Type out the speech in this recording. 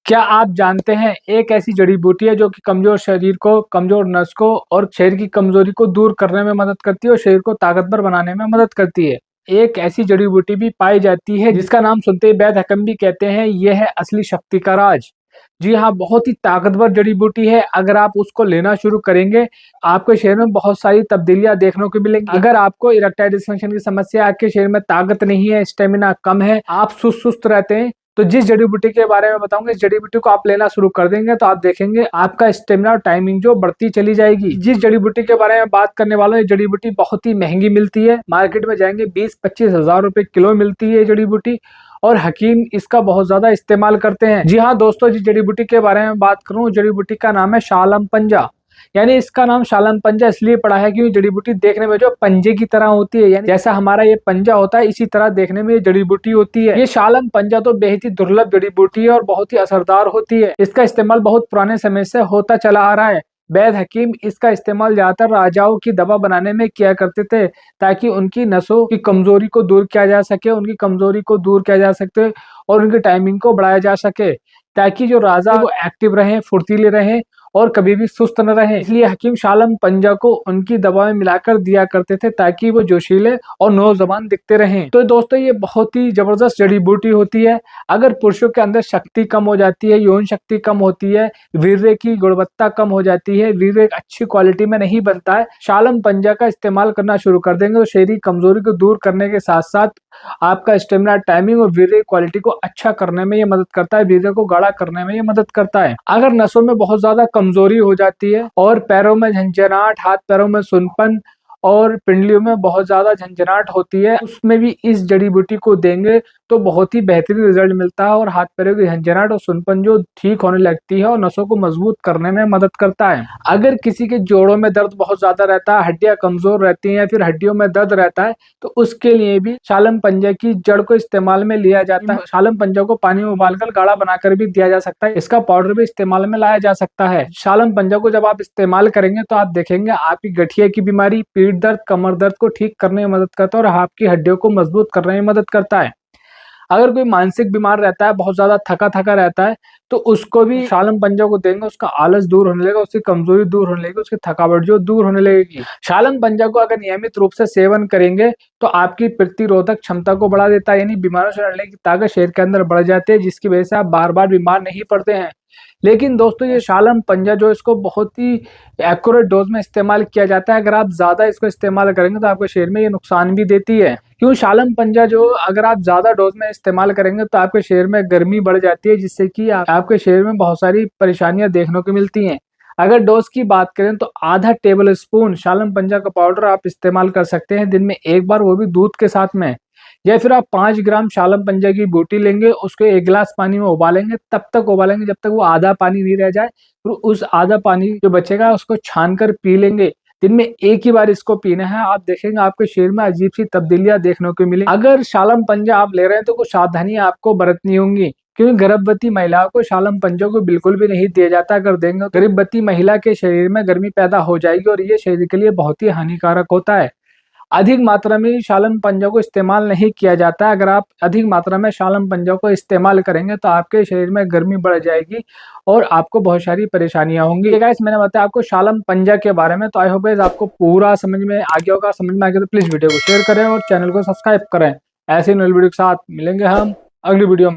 क्या आप जानते हैं एक ऐसी जड़ी बूटी है जो कि कमजोर शरीर को, कमजोर नस को और शरीर की कमजोरी को दूर करने में मदद करती है और शरीर को ताकतवर बनाने में मदद करती है। एक ऐसी जड़ी बूटी भी पाई जाती है जिसका नाम सुनते ही वैद्य हकम भी कहते हैं यह है असली शक्ति का राज। जी हाँ, बहुत ही ताकतवर जड़ी बूटी है। अगर आप उसको लेना शुरू करेंगे आपके शरीर में बहुत सारी तब्दीलियां देखने को मिलेंगी। अगर आपको इरेक्टाइल डिस्फंक्शन की समस्या, आपके शरीर में ताकत नहीं है, स्टेमिना कम है, आप सुस्त रहते हैं, तो जिस जड़ी बूटी के बारे में बताऊंगा, इस जड़ी बूटी को आप लेना शुरू कर देंगे तो आप देखेंगे आपका स्टेमिना और टाइमिंग जो बढ़ती चली जाएगी। जिस जड़ी बूटी के बारे में बात करने वाला हूं, ये जड़ी बूटी बहुत ही महंगी मिलती है। मार्केट में जाएंगे 20-25 हजार रुपए किलो मिलती है ये जड़ी बूटी, और हकीम इसका बहुत ज्यादा इस्तेमाल करते हैं। जी हाँ दोस्तों, जिस जड़ी बूटी के बारे में बात करूं, जड़ी बूटी का नाम है शालम पंजा। यानी इसका नाम शालम पंजा इसलिए पड़ा है क्योंकि जड़ी बूटी देखने में जो पंजे की तरह होती है, यानी जैसा हमारा ये पंजा होता है इसी तरह देखने में ये जड़ी बूटी होती है। ये शालम पंजा तो बेहद ही दुर्लभ जड़ी बूटी है और बहुत ही असरदार होती है। इसका इस्तेमाल बहुत पुराने समय से होता चला आ रहा है। वैद्य हकीम इसका इस्तेमाल ज्यादातर राजाओं की दवा बनाने में किया करते थे, ताकि उनकी नसों की कमजोरी को दूर किया जा सके, उनकी कमजोरी को दूर किया जा सकते और उनकी टाइमिंग को बढ़ाया जा सके, ताकि जो राजा वो एक्टिव रहे, फुर्तीले रहे और कभी भी सुस्त न रहे। इसलिए हकीम शालम पंजा को उनकी दवा में मिलाकर दिया करते थे ताकि वो जोशीले और नौजवान दिखते रहें। तो दोस्तों, ये बहुत ही जबरदस्त जड़ी बूटी होती है। अगर पुरुषों के अंदर शक्ति कम हो जाती है, यौन शक्ति कम होती है, वीर्य की गुणवत्ता कम हो जाती है, वीर्य एक अच्छी क्वालिटी में नहीं बनता है, शालम पंजा का इस्तेमाल करना शुरू कर देंगे तो शरीर कमजोरी को दूर करने के साथ साथ आपका स्टेमिना, टाइमिंग और वीर्य क्वालिटी को अच्छा करने में ये मदद करता है, वीर्य को गाढ़ा करने में ये मदद करता है। अगर नसों में बहुत ज्यादा कमजोरी हो जाती है और पैरों में झंझनाहट, हाथ पैरों में सुनपन और पिंडलियों में बहुत ज्यादा झंझनाहट होती है, उसमें भी इस जड़ी बूटी को देंगे तो बहुत ही बेहतरीन रिजल्ट मिलता है और हाथ पैरों की झंझनाहट और सुनपन जो ठीक होने लगती है और नसों को मजबूत करने में मदद करता है। अगर किसी के जोड़ों में दर्द बहुत ज्यादा रहता है, हड्डियां कमजोर रहती हैं या फिर हड्डियों में दर्द रहता है, तो उसके लिए भी शालम पंजा की जड़ को इस्तेमाल में लिया जाता है। शालम पंजा को पानी में उबालकर गाढ़ा बनाकर भी दिया जा सकता है, इसका पाउडर भी इस्तेमाल में लाया जा सकता है। शालम पंजा को जब आप इस्तेमाल करेंगे तो आप देखेंगे आपकी गठिया की बीमारी, पीठ दर्द, कमर दर्द को ठीक करने में मदद करता है और आपकी हड्डियों को मजबूत करने में मदद करता है। अगर कोई मानसिक बीमार रहता है, बहुत ज्यादा थका थका रहता है, तो उसको भी शालम पंजा को देंगे, उसका आलस दूर होने लगेगा, उसकी कमजोरी दूर होने लगेगी, उसकी थकावट जो दूर होने लगेगी। शालम पंजा को अगर नियमित रूप से सेवन करेंगे तो आपकी प्रतिरोधक क्षमता को बढ़ा देता है, यानी बीमारों से लड़ने की ताकत शरीर के अंदर बढ़ जाती है, जिसकी वजह से आप बार बार बीमार नहीं पड़ते हैं। लेकिन दोस्तों, ये शालम पंजा जो इसको बहुत ही एक्यूरेट डोज में इस्तेमाल किया जाता है। अगर आप ज्यादा इसको इस्तेमाल करेंगे तो आपके शरीर में ये नुकसान भी देती है। क्यों शालम पंजा जो अगर आप ज्यादा डोज में इस्तेमाल करेंगे तो आपके शरीर में गर्मी बढ़ जाती है, जिससे कि आपके शरीर में बहुत सारी परेशानियां देखने को मिलती हैं। अगर डोज की बात करें तो आधा टेबल स्पून शालम पंजा का पाउडर आप इस्तेमाल कर सकते हैं दिन में एक बार, वो भी दूध के साथ में। या फिर आप 5 ग्राम शालम पंजा की बूटी लेंगे, उसको 1 गिलास पानी में उबालेंगे, तब तक उबालेंगे जब तक वो आधा पानी नहीं रह जाए, फिर उस आधा पानी जो बचेगा उसको छान कर पी लेंगे। दिन में एक ही बार इसको पीना है, आप देखेंगे आपके शरीर में अजीब सी तब्दीलियां देखने को मिलेंगी। अगर शालम पंजा आप ले रहे हैं तो कुछ सावधानियां आपको बरतनी होंगी, क्योंकि गर्भवती महिलाओं को शालम पंजा को बिल्कुल भी नहीं दिया जाता। अगर देंगे गर्भवती महिला के शरीर में गर्मी पैदा हो जाएगी और ये शरीर के लिए बहुत ही हानिकारक होता है। अधिक मात्रा में शालम पंजा को इस्तेमाल नहीं किया जाता। अगर आप अधिक मात्रा में शालम पंजा को इस्तेमाल करेंगे तो आपके शरीर में गर्मी बढ़ जाएगी और आपको बहुत सारी परेशानियां होंगी। गाइस, मैंने बताया आपको शालम पंजा के बारे में, तो आई होप गाइस आपको पूरा समझ में आ गया होगा। समझ में आ गया तो प्लीज वीडियो को शेयर करें और चैनल को सब्सक्राइब करें। ऐसे नई वीडियो के साथ मिलेंगे हम अगली वीडियो में।